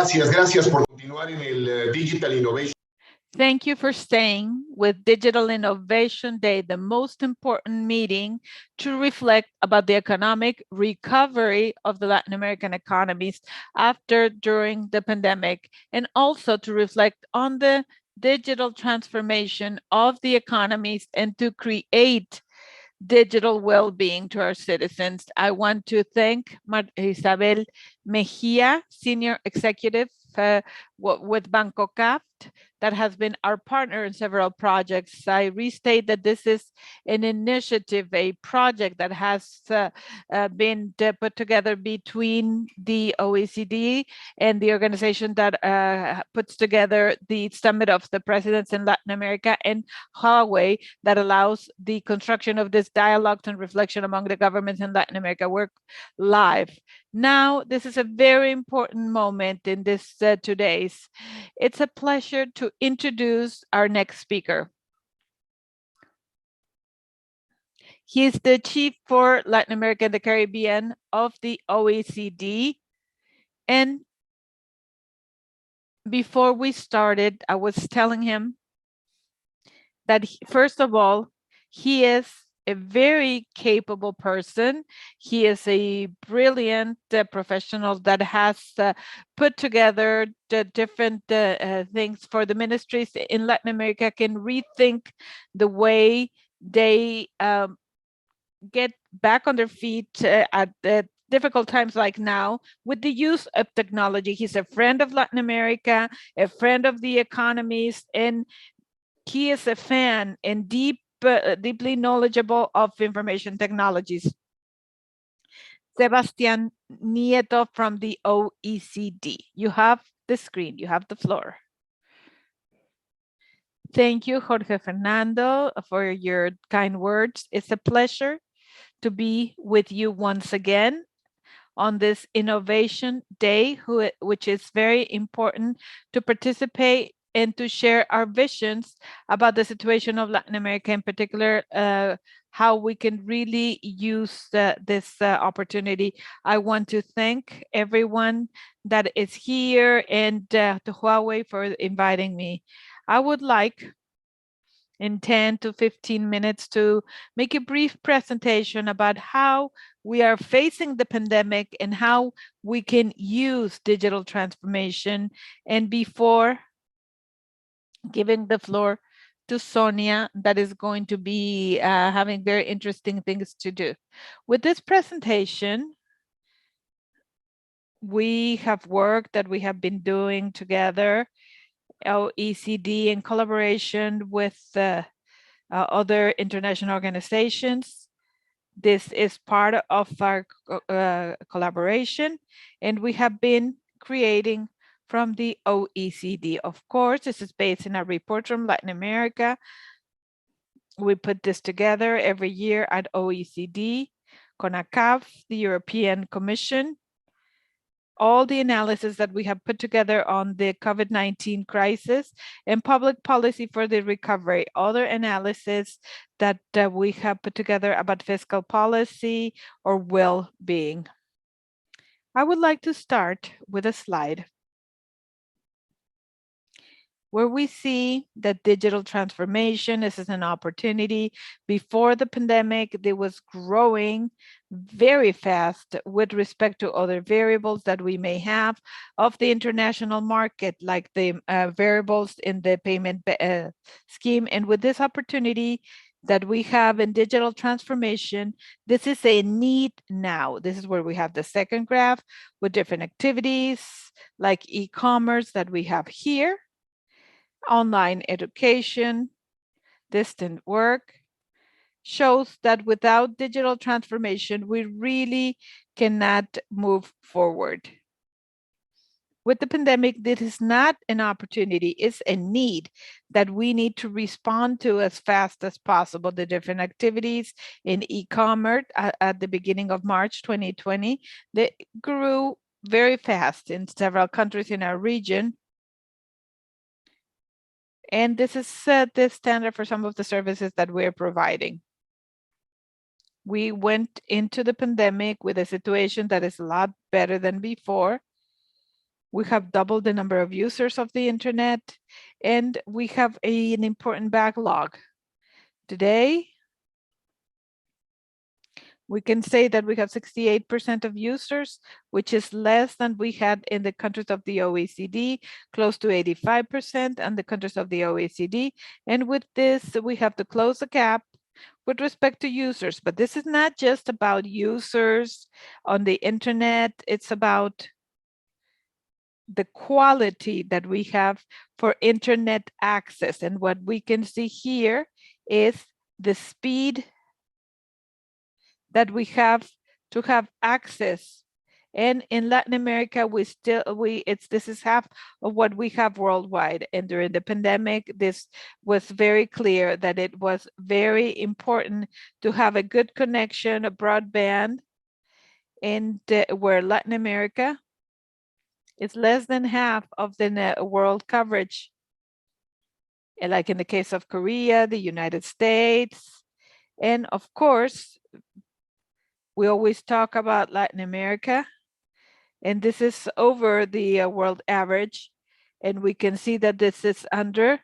Gracias por continuar en el Digital Innovation. Thank you for staying with Digital Innovation Day, the most important meeting to reflect about the economic recovery of the Latin American economies after, during the pandemic, and also to reflect on the digital transformation of the economies and to create digital well-being to our citizens. I want to thank Isabel Mejia, Senior Executive with Banco CAFT, that has been our partner in several projects. I restate that this is an initiative, a project that has been put together between the OECD and the organization that puts together the Summit of the Presidents in Latin America, and Huawei, that allows the construction of this dialogue and reflection among the governments in Latin America work live. Now, this is a very important moment in this today's. It's a pleasure to introduce our next speaker. He is the chief for Latin America and the Caribbean of the OECD. And before we started, I was telling him that first of all, he is a very capable person. He is a brilliant professional that has put together the different things for the ministries in Latin America, can rethink the way they get back on their feet at difficult times like now with the use of technology. He's a friend of Latin America, a friend of the economies, and he is a fan and deeply knowledgeable of information technologies. Sebastián Nieto from the OECD. You have the screen, you have the floor. Thank you, Jorge Fernando, for your kind words. It's a pleasure to be with you once again on this Innovation Day, which is very important to participate and to share our visions about the situation of Latin America, in particular, how we can really use this opportunity. I want to thank everyone that is here and to Huawei for inviting me. I would like in 10 to 15 minutes to make a brief presentation about how we are facing the pandemic and how we can use digital transformation. And before giving the floor to Sonia, that is going to be having very interesting things to do. With this presentation, we have work that we have been doing together, OECD, in collaboration with other international organizations. This is part of our collaboration, and we have been creating from the OECD. Of course, this is based in a report from Latin America. We put this together every year at OECD, CONACAF, the European Commission. All the analysis that we have put together on the COVID-19 crisis and public policy for the recovery, other analysis that we have put together about fiscal policy or well-being. I would like to start with a slide where we see that digital transformation is an opportunity. Before the pandemic, it was growing very fast with respect to other variables that we may have of the international market, like the variables in the payment scheme. And with this opportunity that we have in digital transformation, this is a need now. This is where we have the second graph with different activities like e-commerce that we have here, online education, distant work, shows that without digital transformation, we really cannot move forward. With the pandemic, this is not an opportunity, it's a need that we need to respond to as fast as possible. The different activities in e-commerce at the beginning of March 2020, they grew very fast in several countries in our region. And this is the standard for some of the services that we're providing. We went into the pandemic with a situation that is a lot better than before. We have doubled the number of users of the internet, and we have an important backlog. Today, we can say that we have 68% of users, which is less than we had in the countries of the OECD, close to 85% and the countries of the OECD. And with this, we have to close the gap with respect to users. But this is not just about users on the internet. It's about the quality that we have for internet access. And what we can see here is the speed that we have to have access. And in Latin America, this is half of what we have worldwide. And during the pandemic, this was very clear that it was very important to have a good connection, a broadband, and where Latin America is less than half of the world coverage. And like in the case of Korea, the United States, and of course, we always talk about Latin America, and this is over the world average. And we can see that this is under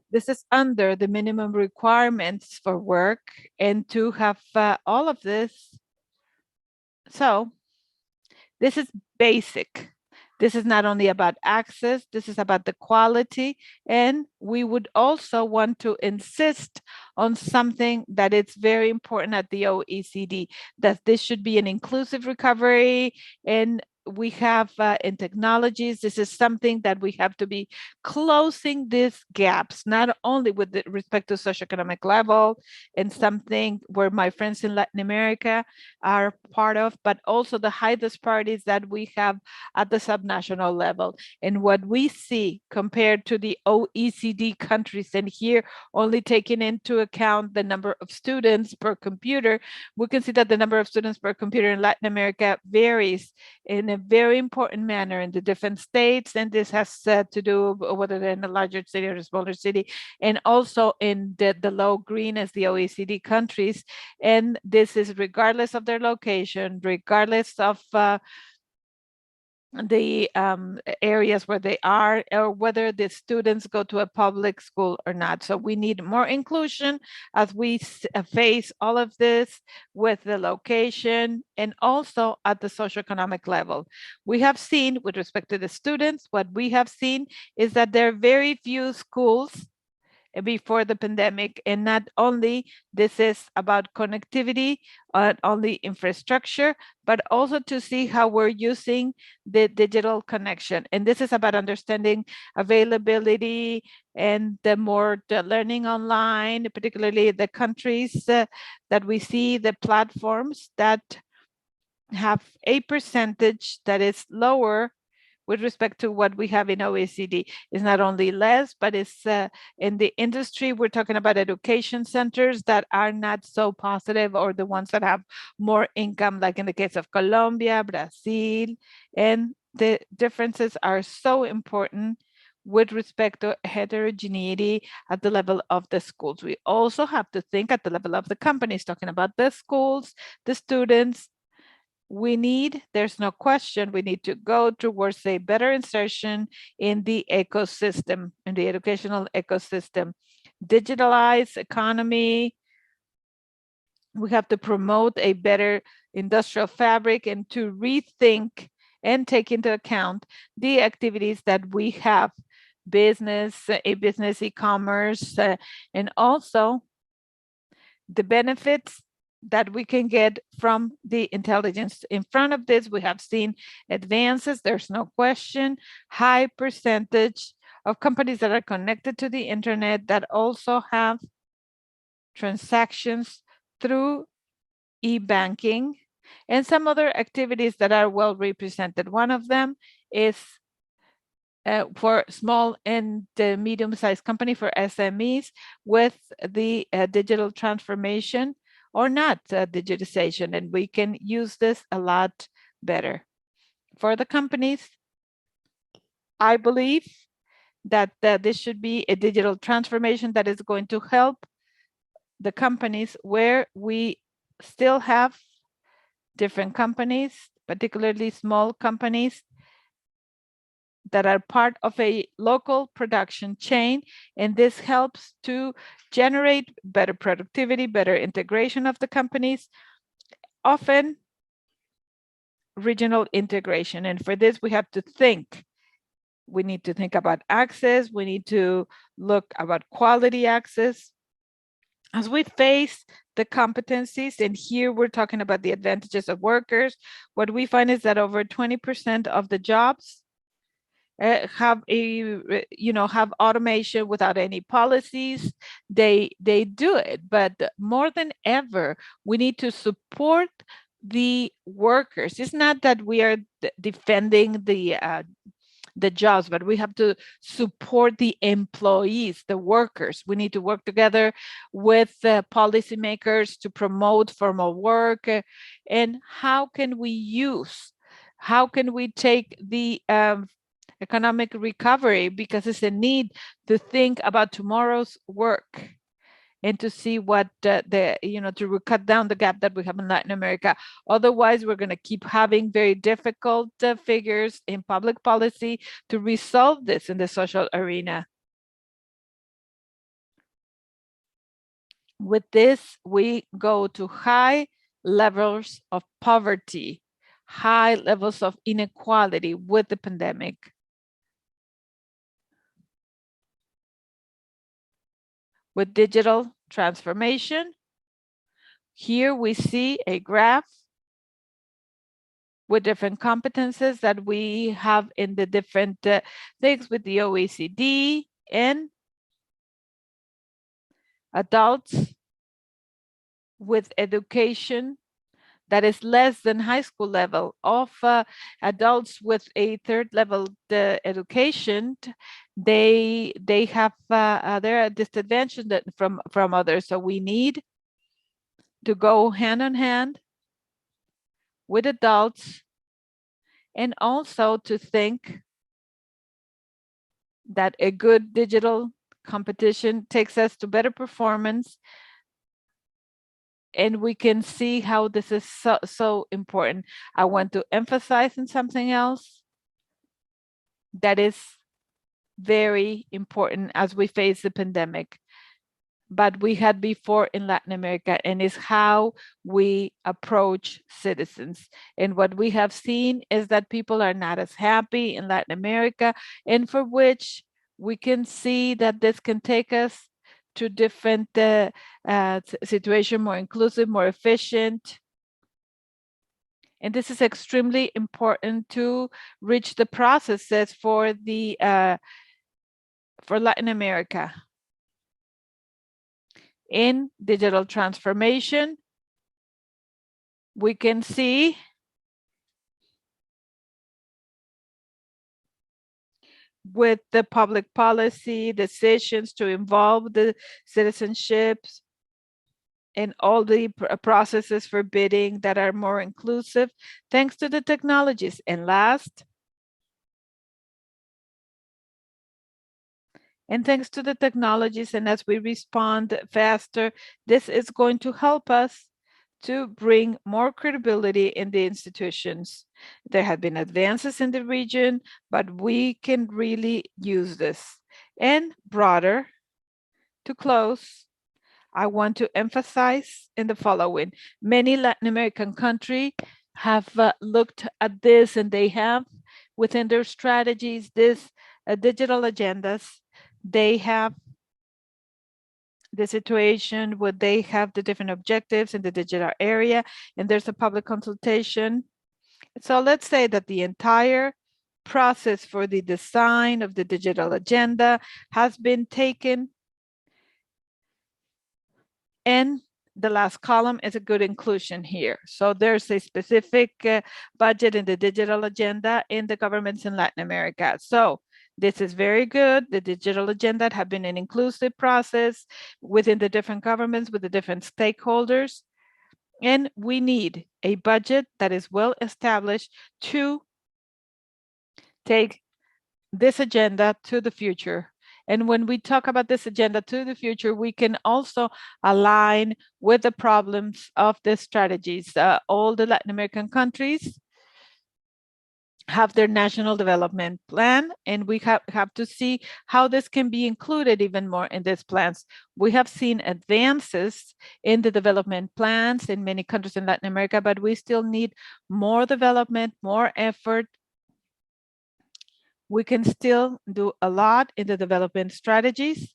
the minimum requirements for work, and to have all of this. So this is basic. This is not only about access, this is about the quality. And we would also want to insist on something that is very important at the OECD, that this should be an inclusive recovery. And we have in technologies, this is something that we have to be closing these gaps, not only with respect to socioeconomic level, and something where my friends in Latin America are part of, but also the high disparities that we have at the subnational level. And what we see compared to the OECD countries, and here only taking into account the number of students per computer, we can see that the number of students per computer in Latin America varies in a very important manner in the different states. And this has to do whether they're in a larger city or a smaller city, and also in the low green as the OECD countries. And this is regardless of their location, regardless of the areas where they are, or whether the students go to a public school or not. So we need more inclusion as we face all of this with the location and also at the socioeconomic level. We have seen, with respect to the students, what we have seen is that there are very few schools before the pandemic. And not only this is about connectivity, only infrastructure, but also to see how we're using the digital connection. And this is about understanding availability and the learning online, particularly the countries that we see, the platforms that have a percentage that is lower with respect to what we have in OECD. Is not only less, but it's in the industry, we're talking about education centers that are not so positive, or the ones that have more income, like in the case of Colombia, Brazil. And the differences are so important with respect to heterogeneity at the level of the schools. We also have to think at the level of the companies, talking about the schools, the students. There's no question, we need to go towards a better insertion in the ecosystem, in the educational ecosystem. Digitalized economy, we have to promote a better industrial fabric and to rethink and take into account the activities that we have, business, e-commerce, and also the benefits that we can get from the intelligence. In front of this, we have seen advances, there's no question, high percentage of companies that are connected to the internet that also have transactions through e-banking and some other activities that are well represented. One of them is for small and medium-sized company, for SMEs, with the digital transformation or not digitization, and we can use this a lot better. For the companies, I believe that this should be a digital transformation that is going to help the companies where we still have different companies particularly small companies that are part of a local production chain, and this helps to generate better productivity, better integration of the companies, often regional integration. And for this, we have to think. We need to think about access. We need to look about quality access. As we face the competencies, and here we're talking about the advantages of workers, what we find is that over 20% of the jobs have automation without any policies. They do it, but more than ever, we need to support the workers. It's not that we are defending the jobs, but we have to support the employees, the workers. We need to work together with policymakers to promote formal work. And how can we take the economic recovery, because it's a need to think about tomorrow's work and to see what to cut down the gap that we have in Latin America. Otherwise, we're going to keep having very difficult figures in public policy to resolve this in the social arena. With this, we go to high levels of poverty, high levels of inequality with the pandemic. With digital transformation, here we see a graph with different competences that we have in the different things with the OECD, and adults with education that is less than high school level, of adults with a third level education, they're at disadvantage from others. So we need to go hand in hand with adults, and also to think that a good digital competition takes us to better performance. And we can see how this is so important. I want to emphasize on something else that is very important as we face the pandemic, but we had before in Latin America, and is how we approach citizens. And what we have seen is that people are not as happy in Latin America, and for which we can see that this can take us to different situation, more inclusive, more efficient. And this is extremely important to reach the processes for Latin America. In digital transformation, we can see with the public policy decisions to involve the citizenships and all the processes for bidding that are more inclusive, thanks to the technologies. And last, and thanks to the technologies, and as we respond faster, this is going to help us to bring more credibility in the institutions. There have been advances in the region, but we can really use this. And broader, to close, I want to emphasize in the following. Many Latin American countries have looked at this, and they have within their strategies this digital agendas. They have the situation where they have the different objectives in the digital area, and there's a public consultation. So let's say that the entire process for the design of the digital agenda has been taken, and the last column is a good inclusion here. So there's a specific budget in the digital agenda in the governments in Latin America. So this is very good. The digital agenda have been an inclusive process within the different governments, with the different stakeholders. And we need a budget that is well established to take this agenda to the future. And when we talk about this agenda to the future, we can also align with the problems of the strategies. All the Latin American countries have their national development plan, and we have to see how this can be included even more in these plans. We have seen advances in the development plans in many countries in Latin America, but we still need more development, more effort. We can still do a lot in the development strategies,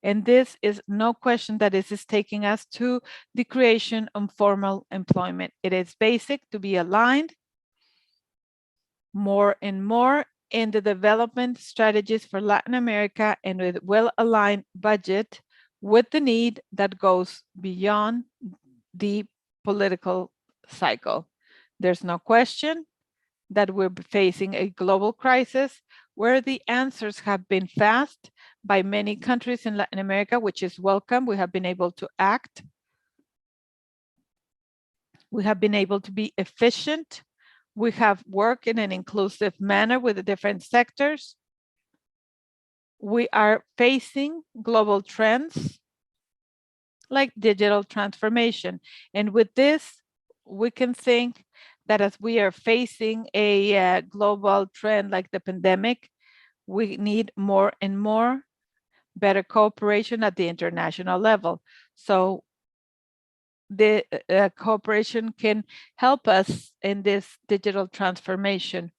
and this is no question that this is taking us to the creation of formal employment. It is basic to be aligned more and more in the development strategies for Latin America, and with well-aligned budget with the need that goes beyond the political cycle. There's no question that we're facing a global crisis where the answers have been fast by many countries in Latin America, which is welcome. We have been able to act. We have been able to be efficient. We have worked in an inclusive manner with the different sectors. We are facing global trends like digital transformation. And with this, we can think that as we are facing a global trend like the pandemic, we need more and more better cooperation at the international level. So the cooperation can help us in this digital transformation.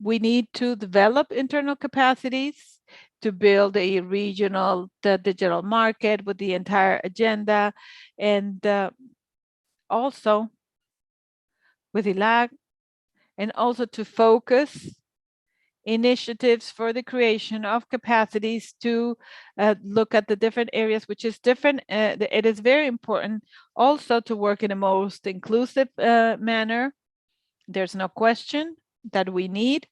We need to develop internal capacities to build a regional digital market with the entire agenda, and also with ILAG, and also to focus initiatives for the creation of capacities to look at the different areas, which is different. It is very important also to work in a most inclusive manner. There's no question that we need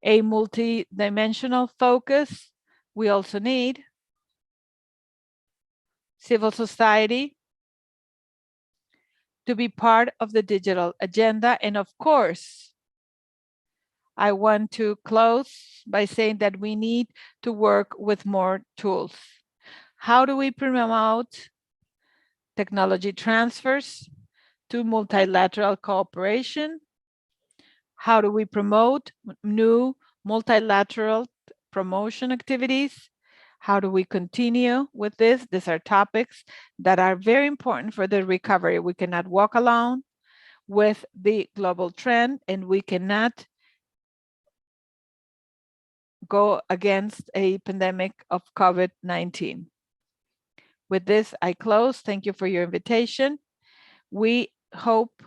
a multi-dimensional focus. We also need civil society to be part of the digital agenda. And of course, I want to close by saying that we need to work with more tools. How do we promote technology transfers to multilateral cooperation? How do we promote new multilateral promotion activities? How do we continue with this? These are topics that are very important for the recovery. We cannot walk alone with the global trend, and we cannot go against a pandemic of COVID-19. With this, I close. Thank you for your invitation. We hope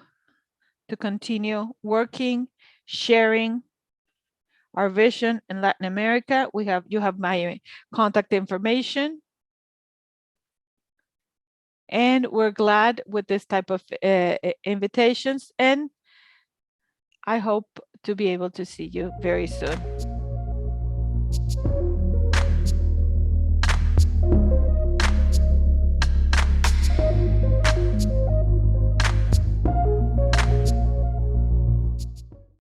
to continue working, sharing our vision in Latin America. You have my contact information. And we're glad with this type of invitations, and I hope to be able to see you very soon.